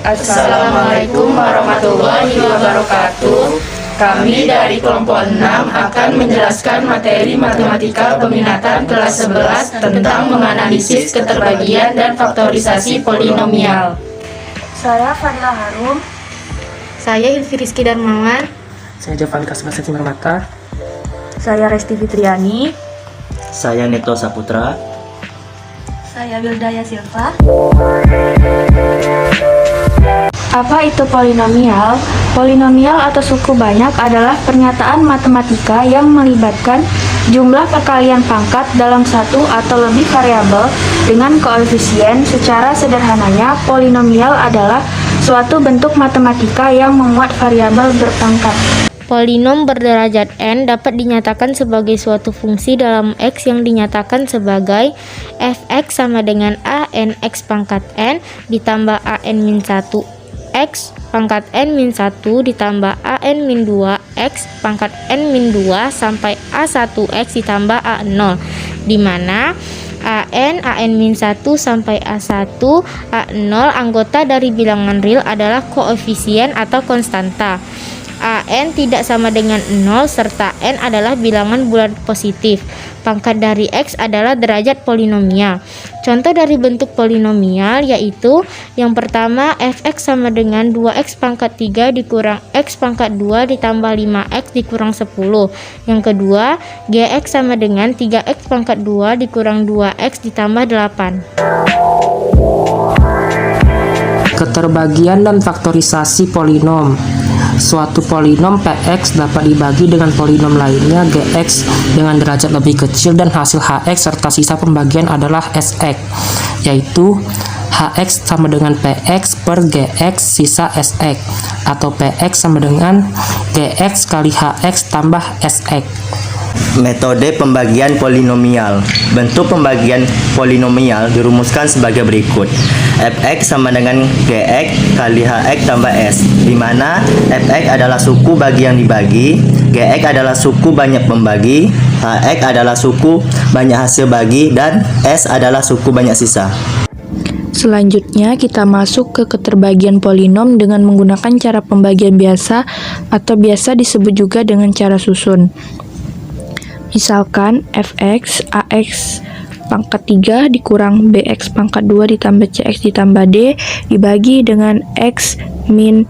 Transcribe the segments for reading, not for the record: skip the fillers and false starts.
Assalamualaikum warahmatullahi wabarakatuh. Kami dari kelompok 6 akan menjelaskan materi matematika peminatan kelas 11 tentang menganalisis keterbagian dan faktorisasi polinomial. Saya Fadila Harum. Saya Hilfi Rizky Darmawan. Saya Jovan Kasbasa Cimarmata. Saya Resti Fitriani. Saya Neto Saputra. Saya Wildaya Silva. Apa itu polinomial? Polinomial atau suku banyak adalah pernyataan matematika yang melibatkan jumlah perkalian pangkat dalam satu atau lebih variabel dengan koefisien. Secara sederhananya, polinomial adalah suatu bentuk matematika yang memuat variabel berpangkat. Polinom berderajat n dapat dinyatakan sebagai suatu fungsi dalam x yang dinyatakan sebagai f(x) sama dengan an x pangkat n ditambah an min 1 x pangkat n min 1 ditambah an min 2 x pangkat n min 2 sampai a1x ditambah a0, di mana an min 1 sampai a1, a0 anggota dari bilangan real adalah koefisien atau konstanta. An tidak sama dengan 0 serta n adalah bilangan bulat positif. Pangkat dari x adalah derajat polinomial. Contoh dari bentuk polinomial yaitu yang pertama f(x) sama dengan 2x pangkat 3 dikurang x pangkat 2 ditambah 5x dikurang 10. Yang kedua gx sama dengan 3x pangkat 2 dikurang 2x ditambah 8. Keterbagian dan faktorisasi polinom. Suatu polinom px dapat dibagi dengan polinom lainnya gx dengan derajat lebih kecil dan hasil hx serta sisa pembagian adalah sx, yaitu hx sama dengan px per gx sisa sx, atau px sama dengan gx kali hx tambah sx. Metode pembagian polinomial. Bentuk pembagian polinomial dirumuskan sebagai berikut. Fx sama dengan Gx kali Hx tambah S, di mana Fx adalah suku bagi yang dibagi, Gx adalah suku banyak pembagi, Hx adalah suku banyak hasil bagi, dan S adalah suku banyak sisa. Selanjutnya kita masuk ke keterbagian polinom dengan menggunakan cara pembagian biasa atau biasa disebut juga dengan cara susun. Misalkan fx ax pangkat 3 dikurang bx pangkat 2 ditambah cx ditambah d dibagi dengan x min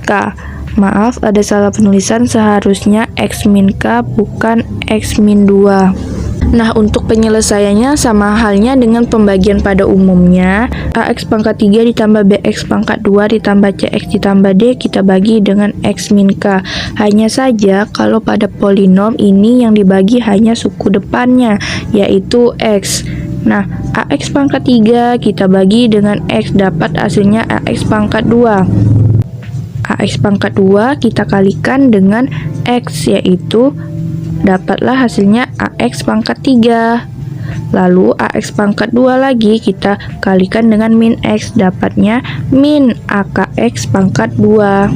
k. Maaf, ada salah penulisan, seharusnya x min k bukan x min 2. Nah, untuk penyelesaiannya sama halnya dengan pembagian pada umumnya. Ax pangkat 3 ditambah bx pangkat 2 ditambah cx ditambah d kita bagi dengan x min k. Hanya saja kalau pada polinom ini yang dibagi hanya suku depannya, yaitu x. Nah, ax pangkat 3 kita bagi dengan x, dapat hasilnya ax pangkat 2. Ax pangkat 2 kita kalikan dengan x, yaitu dapatlah hasilnya ax pangkat 3. Lalu ax pangkat 2 lagi kita kalikan dengan min x, dapatnya min akx pangkat 2.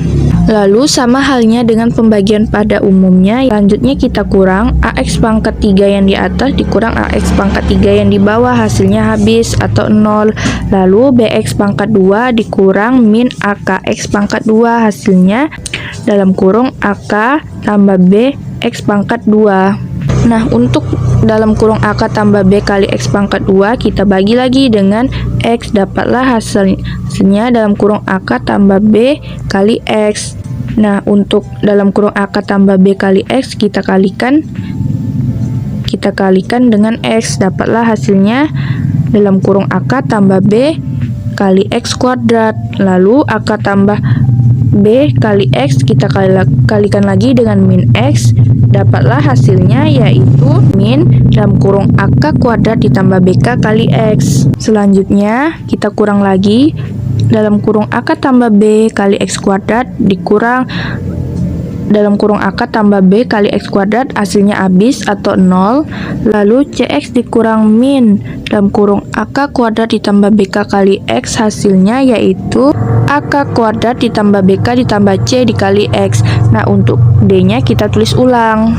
Lalu sama halnya dengan pembagian pada umumnya, selanjutnya kita kurang ax pangkat 3 yang di atas dikurang ax pangkat 3 yang di bawah, hasilnya habis atau 0. Lalu bx pangkat 2 dikurang min akx pangkat 2, hasilnya dalam kurung ak tambah b x pangkat 2. Nah, untuk dalam kurung ak tambah b kali x pangkat 2 kita bagi lagi dengan x, dapatlah hasilnya dalam kurung ak tambah b kali x. Nah, untuk dalam kurung ak tambah b kali x kita kalikan dengan x, dapatlah hasilnya dalam kurung ak tambah b kali x kuadrat. Lalu ak tambah b kali x kita kalikan lagi dengan min x, dapatlah hasilnya yaitu min dalam kurung ak kuadrat ditambah bk kali x. Selanjutnya kita kurang lagi dalam kurung ak tambah b kali x kuadrat dikurang dalam kurung ak tambah b kali x kuadrat, hasilnya habis atau 0. Lalu cx dikurang min dalam kurung ak kuadrat ditambah bk kali x, hasilnya yaitu ak kuadrat ditambah bk ditambah c dikali x. Nah, untuk d nya kita tulis ulang.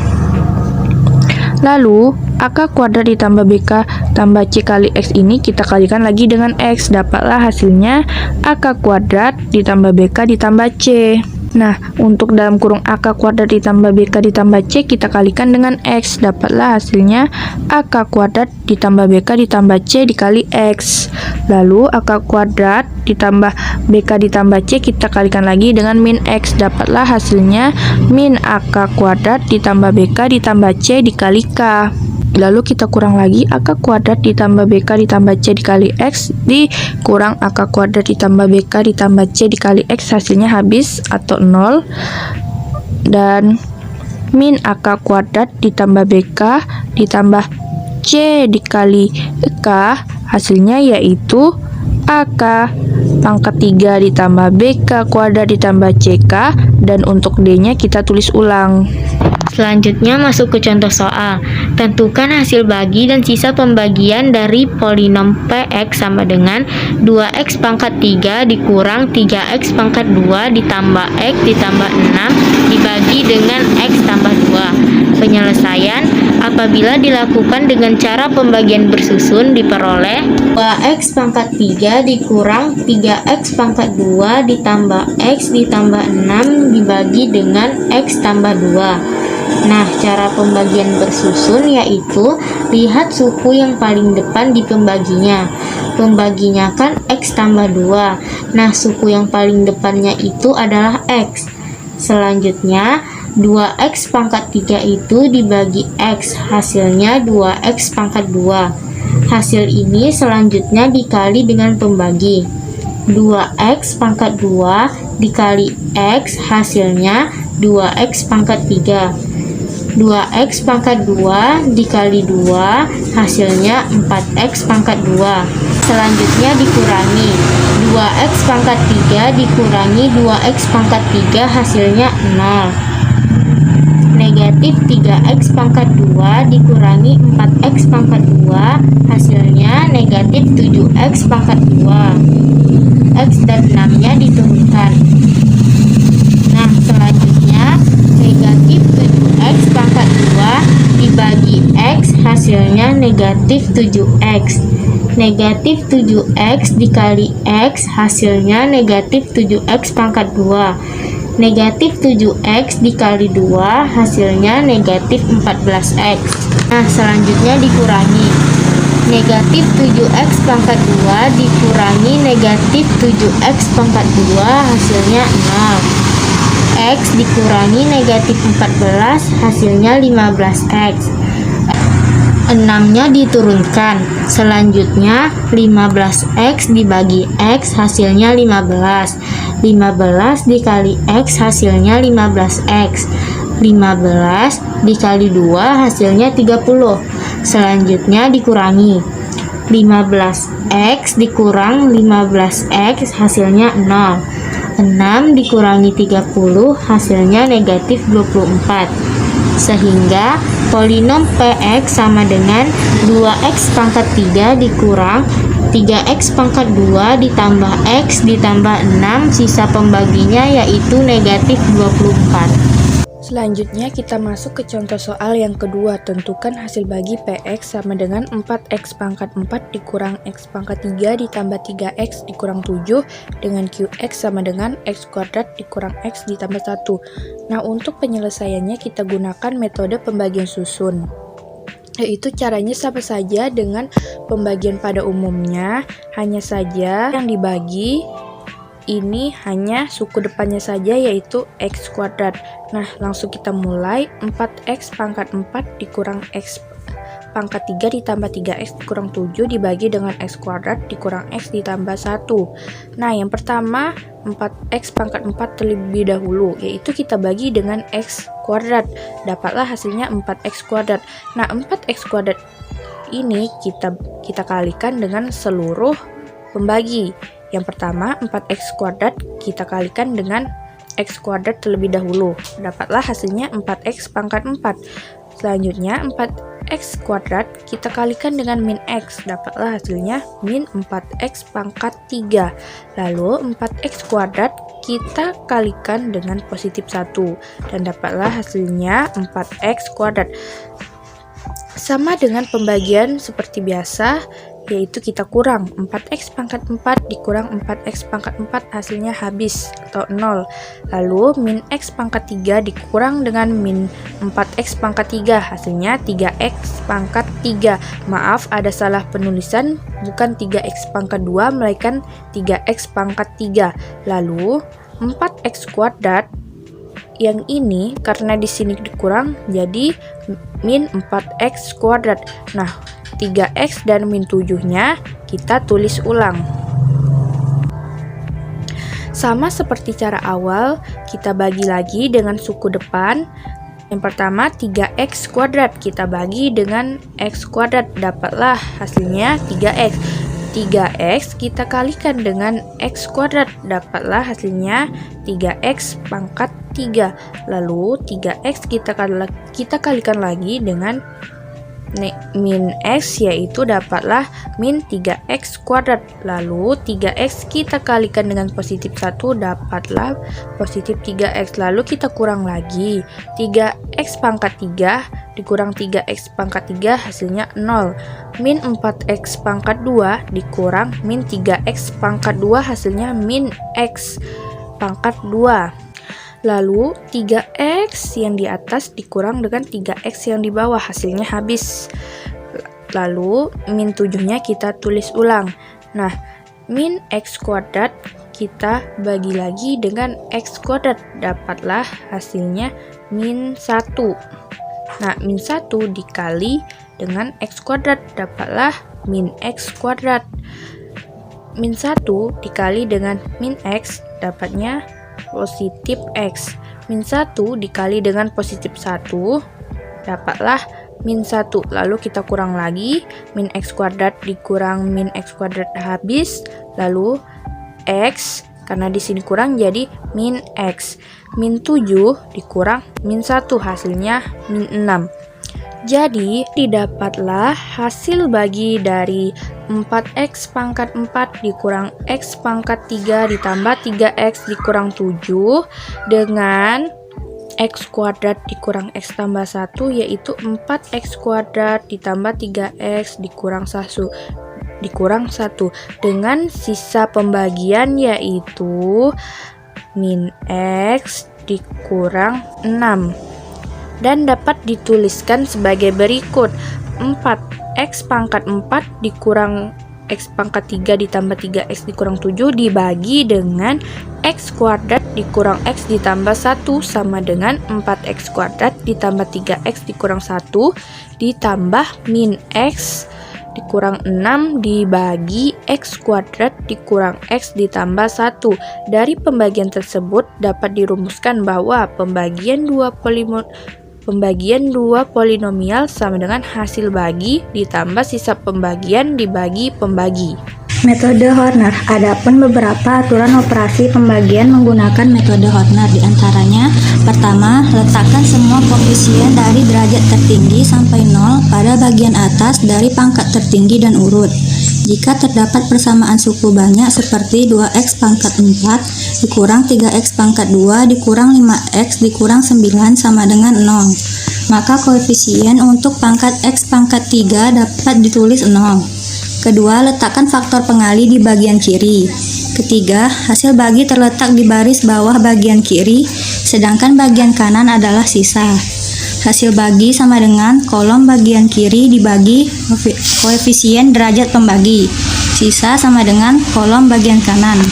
Lalu AK kuadrat ditambah BK tambah C kali X ini kita kalikan lagi dengan X. Dapatlah hasilnya AK kuadrat ditambah BK ditambah C. Nah, untuk dalam kurung AK kuadrat ditambah BK ditambah C kita kalikan dengan X. Dapatlah hasilnya AK kuadrat ditambah BK ditambah C dikali X. Lalu AK kuadrat ditambah BK ditambah C kita kalikan lagi dengan min X. Dapatlah hasilnya min AK kuadrat ditambah BK ditambah C dikali K. Lalu kita kurang lagi AK kuadrat ditambah BK ditambah C dikali X dikurang AK kuadrat ditambah BK ditambah C dikali X, hasilnya habis atau 0. Dan min AK kuadrat ditambah BK ditambah C dikali K, hasilnya yaitu AK pangkat 3 ditambah BK kuadrat ditambah CK, dan untuk D nya kita tulis ulang. Selanjutnya masuk ke contoh soal. Tentukan hasil bagi dan sisa pembagian dari polinom Px sama dengan 2x pangkat 3 dikurang 3x pangkat 2 ditambah x ditambah 6 dibagi dengan x tambah 2. Penyelesaian apabila dilakukan dengan cara pembagian bersusun diperoleh 2x pangkat 3 dikurang 3x pangkat 2 ditambah x ditambah 6 dibagi dengan x tambah 2. Nah, cara pembagian bersusun yaitu lihat suku yang paling depan di pembaginya. Pembaginya kan x tambah 2. Nah, suku yang paling depannya itu adalah x. Selanjutnya 2x pangkat 3 itu dibagi x, hasilnya 2x pangkat 2. Hasil ini selanjutnya dikali dengan pembagi. 2x pangkat 2 dikali x, hasilnya 2x pangkat 3. 2x pangkat 2 dikali 2, hasilnya 4x pangkat 2. Selanjutnya dikurangi. 2x pangkat 3 dikurangi 2x pangkat 3, hasilnya 0. Negatif 3x pangkat 2 dikurangi 4x pangkat 2, hasilnya negatif 7x pangkat 2. X dan 6 nya diturunkan. Nah, selanjutnya negatif 7x pangkat 2 dibagi x, hasilnya negatif 7x. Negatif 7x dikali x, hasilnya negatif 7x pangkat 2. Negatif 7x dikali 2, hasilnya negatif 14x. Nah, selanjutnya dikurangi. Negatif 7x pangkat 2 dikurangi negatif 7x pangkat 2, hasilnya 0. X dikurangi negatif 14, hasilnya 15x. 6 nya diturunkan. Selanjutnya 15x dibagi x, hasilnya 15. 15 dikali x, hasilnya 15x. 15 dikali 2, hasilnya 30. Selanjutnya dikurangi. 15x dikurang 15x, hasilnya 0. 6 dikurangi 30, hasilnya negatif 24. Sehingga polinom Px sama dengan 2x pangkat 3 dikurang 3x pangkat 2 ditambah x ditambah 6, sisa pembaginya yaitu negatif 24. Selanjutnya kita masuk ke contoh soal yang kedua. Tentukan hasil bagi Px sama dengan 4x pangkat 4 dikurang x pangkat 3 ditambah 3x dikurang 7 dengan Qx sama dengan x kuadrat dikurang x ditambah 1. Nah, untuk penyelesaiannya kita gunakan metode pembagian susun. Yaitu caranya sama saja dengan pembagian pada umumnya, hanya saja yang dibagi ini hanya suku depannya saja yaitu x kuadrat. Nah, langsung kita mulai. 4x pangkat 4 dikurang x pangkat 3 ditambah 3x dikurang 7 dibagi dengan x kuadrat dikurang x ditambah 1. Nah, yang pertama 4x pangkat 4 terlebih dahulu, yaitu kita bagi dengan x kuadrat. Dapatlah hasilnya 4x kuadrat. Nah, 4x kuadrat ini kita kalikan dengan seluruh pembagi. Yang pertama 4x kuadrat kita kalikan dengan x kuadrat terlebih dahulu. Dapatlah hasilnya 4x pangkat 4. Selanjutnya 4x kuadrat kita kalikan dengan min x. Dapatlah hasilnya min 4x pangkat 3. Lalu 4x kuadrat kita kalikan dengan positif 1. Dan dapatlah hasilnya 4x kuadrat. Sama dengan pembagian seperti biasa, yaitu kita kurang 4x pangkat 4 dikurang 4x pangkat 4 hasilnya habis atau 0. Lalu min x pangkat 3 dikurang dengan min 4x pangkat 3 hasilnya 3x pangkat 3. Maaf, ada salah penulisan, bukan 3x pangkat 2 melainkan 3x pangkat 3. Lalu 4x kuadrat yang ini karena di sini dikurang jadi min 4x kuadrat. Nah, 3x dan min 7-nya kita tulis ulang. Sama seperti cara awal, kita bagi lagi dengan suku depan. Yang pertama 3x kuadrat kita bagi dengan x kuadrat, dapatlah hasilnya 3x. 3x kita kalikan dengan x kuadrat, dapatlah hasilnya 3x pangkat 3. Lalu 3x kita kalikan lagi dengan min x, yaitu dapatlah min 3x kuadrat. Lalu 3x kita kalikan dengan positif 1, dapatlah positif 3x. Lalu kita kurang lagi, 3x pangkat 3 dikurang 3x pangkat 3 hasilnya 0. Min 4x pangkat 2 dikurang min 3x pangkat 2 hasilnya min x pangkat 2. Lalu 3x yang di atas dikurang dengan 3x yang di bawah, hasilnya habis. Lalu min 7-nya kita tulis ulang. Nah, min x kuadrat kita bagi lagi dengan x kuadrat, dapatlah hasilnya min 1. Nah, min 1 dikali dengan x kuadrat, dapatlah min x kuadrat. Min 1 dikali dengan min x, dapatnya positif x. Min 1 dikali dengan positif 1, dapatlah min 1. Lalu kita kurang lagi, min x kuadrat dikurang min x kuadrat habis. Lalu x, karena di sini kurang jadi min x. Min 7 dikurang min 1 hasilnya min 6. Jadi didapatlah hasil bagi dari 4x pangkat 4 dikurang x pangkat 3 ditambah 3x dikurang 7 dengan x kuadrat dikurang x tambah 1, yaitu 4x kuadrat ditambah 3x dikurang 1 dengan sisa pembagian yaitu min x dikurang 6. Dan dapat dituliskan sebagai berikut: 4x pangkat 4 dikurang x pangkat 3 ditambah 3x dikurang 7 dibagi dengan x kuadrat dikurang x ditambah 1 sama dengan 4x kuadrat ditambah 3x dikurang 1 ditambah min x dikurang 6 dibagi x kuadrat dikurang x ditambah 1. Dari pembagian tersebut dapat dirumuskan bahwa pembagian dua polinomial sama dengan hasil bagi ditambah sisa pembagian dibagi pembagi. Metode Horner. Adapun beberapa aturan operasi pembagian menggunakan metode Horner, diantaranya: pertama, letakkan semua koefisien dari derajat tertinggi sampai 0 pada bagian atas dari pangkat tertinggi dan urut. Jika terdapat persamaan suku banyak seperti 2x pangkat 4 dikurang 3x pangkat 2 dikurang 5x dikurang 9 sama dengan 0, maka koefisien untuk pangkat x pangkat 3 dapat ditulis 0. Kedua, letakkan faktor pengali di bagian kiri. Ketiga, hasil bagi terletak di baris bawah bagian kiri, sedangkan bagian kanan adalah sisa. Hasil bagi sama dengan kolom bagian kiri dibagi koefisien derajat pembagi. Sisa sama dengan kolom bagian kanan.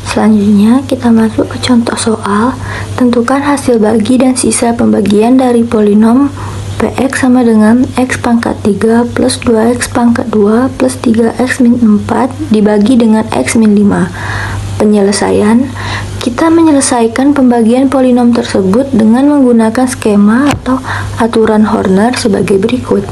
Selanjutnya kita masuk ke contoh soal. Tentukan hasil bagi dan sisa pembagian dari polinom Px sama dengan x pangkat 3 plus 2x pangkat 2 plus 3x min 4 dibagi dengan x min 5. Penyelesaian. Kita menyelesaikan pembagian polinom tersebut dengan menggunakan skema atau aturan Horner sebagai berikut.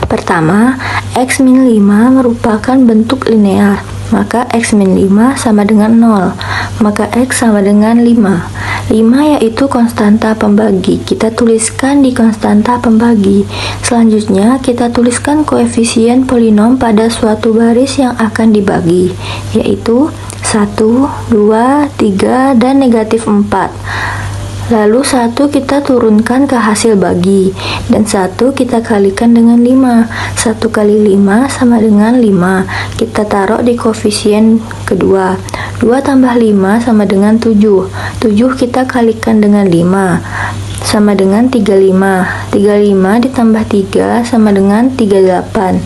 Pertama, x min 5 merupakan bentuk linear, maka x min 5 sama dengan 0, maka x sama dengan 5. 5 yaitu konstanta pembagi, kita tuliskan di konstanta pembagi. Selanjutnya kita tuliskan koefisien polinom pada suatu baris yang akan dibagi, yaitu 1, 2, 3, dan negatif 4. Lalu 1 kita turunkan ke hasil bagi, dan 1 kita kalikan dengan 5. 1 kali 5 sama dengan 5. Kita taruh di koefisien kedua. 2 tambah 5 sama dengan 7. 7 kita kalikan dengan 5 sama dengan 35. 35 ditambah 3 sama dengan 38.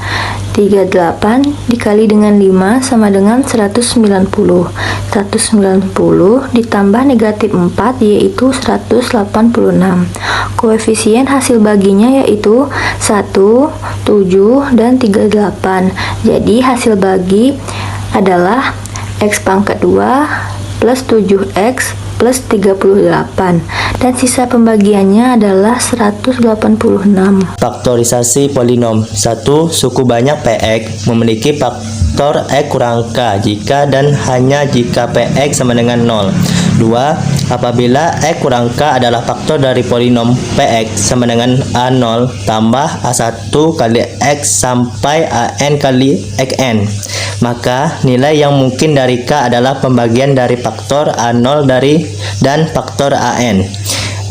38 dikali dengan 5 sama dengan 190. 190 ditambah negatif 4 yaitu 186. Koefisien hasil baginya yaitu 1, 7, dan 38. Jadi hasil bagi adalah X pangkat 2 plus 7X plus 38, dan sisa pembagiannya adalah 186. Faktorisasi polinom. 1. Suku banyak Px memiliki faktor X kurang K jika dan hanya jika Px sama dengan 0. 2. Apabila X kurang K adalah faktor dari polinom Px sama dengan A0 tambah A1 kali X sampai An kali Xn, maka nilai yang mungkin dari K adalah pembagian dari faktor A0 dan faktor An.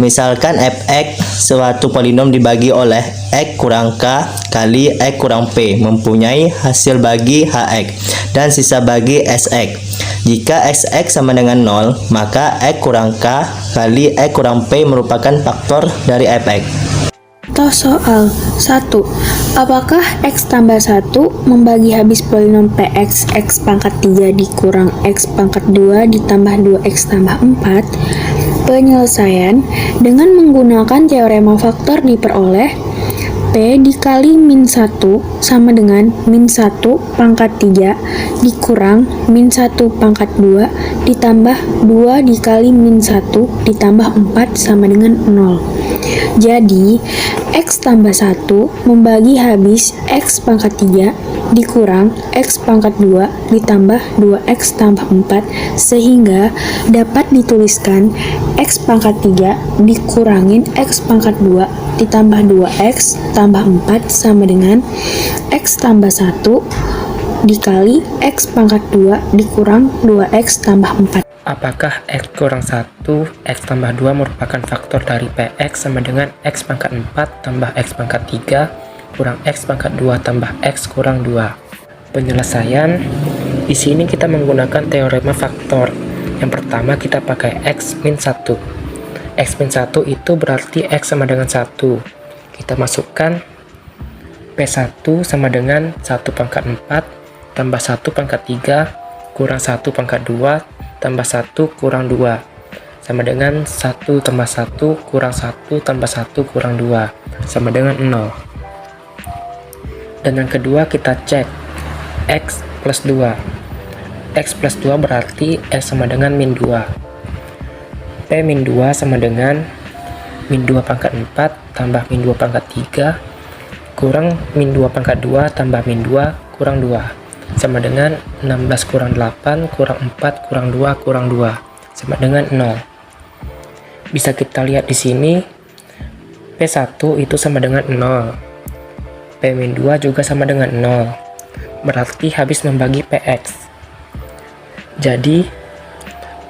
Misalkan Fx suatu polinom dibagi oleh X kurang K kali X kurang P mempunyai hasil bagi Hx dan sisa bagi Sx. Jika Sx sama dengan 0, maka X kurang K kali X kurang P merupakan faktor dari Fx. Contoh soal 1. Apakah X tambah 1 membagi habis polinom Px X pangkat 3 dikurang X pangkat 2 ditambah 2X tambah 4? Penyelesaian dengan menggunakan teorema faktor diperoleh P dikali min 1 sama dengan min 1 pangkat 3 dikurang min 1 pangkat 2 ditambah 2 dikali min 1 ditambah 4 sama dengan 0. Jadi, X tambah 1 membagi habis X pangkat 3 dikurang X pangkat 2 ditambah 2X tambah 4 sehingga dapat dituliskan X pangkat 3 dikurangin X pangkat 2 ditambah 2X tambah 4 sama dengan X tambah 1 dikali X pangkat 2 dikurang 2X tambah 4. Apakah X kurang 1, X tambah 2 merupakan faktor dari Px sama dengan X pangkat 4 tambah X pangkat 3 kurang X pangkat 2 tambah X kurang 2? Penyelesaian, di sini kita menggunakan teorema faktor. Yang pertama kita pakai X min 1. X min 1 itu berarti X sama dengan 1. Kita masukkan P1 sama dengan 1 pangkat 4 tambah 1 pangkat 3 kurang 1 pangkat 2 tambah 1 kurang 2 sama dengan 1 tambah 1 kurang 1 tambah 1 kurang 2 sama dengan 0. Dan yang kedua kita cek X plus 2. X plus 2 berarti X sama dengan min 2. P min 2 sama dengan min 2 pangkat 4 tambah min 2 pangkat 3 kurang min 2 pangkat 2 tambah min 2 kurang 2 sama dengan 16 kurang 8 kurang 4 kurang 2 kurang 2 sama dengan 0. Bisa kita lihat di sini P1 itu sama dengan 0. P-2 juga sama dengan 0. Berarti habis membagi PX. Jadi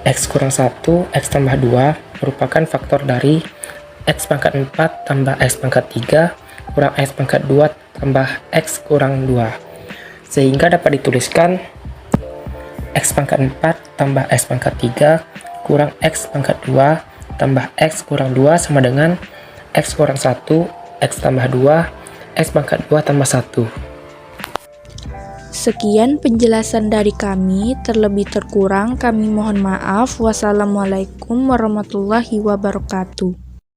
X kurang 1, X tambah 2 merupakan faktor dari X pangkat 4 tambah X pangkat 3 kurang X pangkat 2 tambah X kurang 2. Sehingga dapat dituliskan X pangkat 4 tambah X pangkat 3 kurang X pangkat 2 tambah X kurang 2 sama dengan X kurang 1, X tambah 2, X pangkat 2 tambah 1. Sekian penjelasan dari kami, terlebih terkurang kami mohon maaf. Wassalamualaikum warahmatullahi wabarakatuh.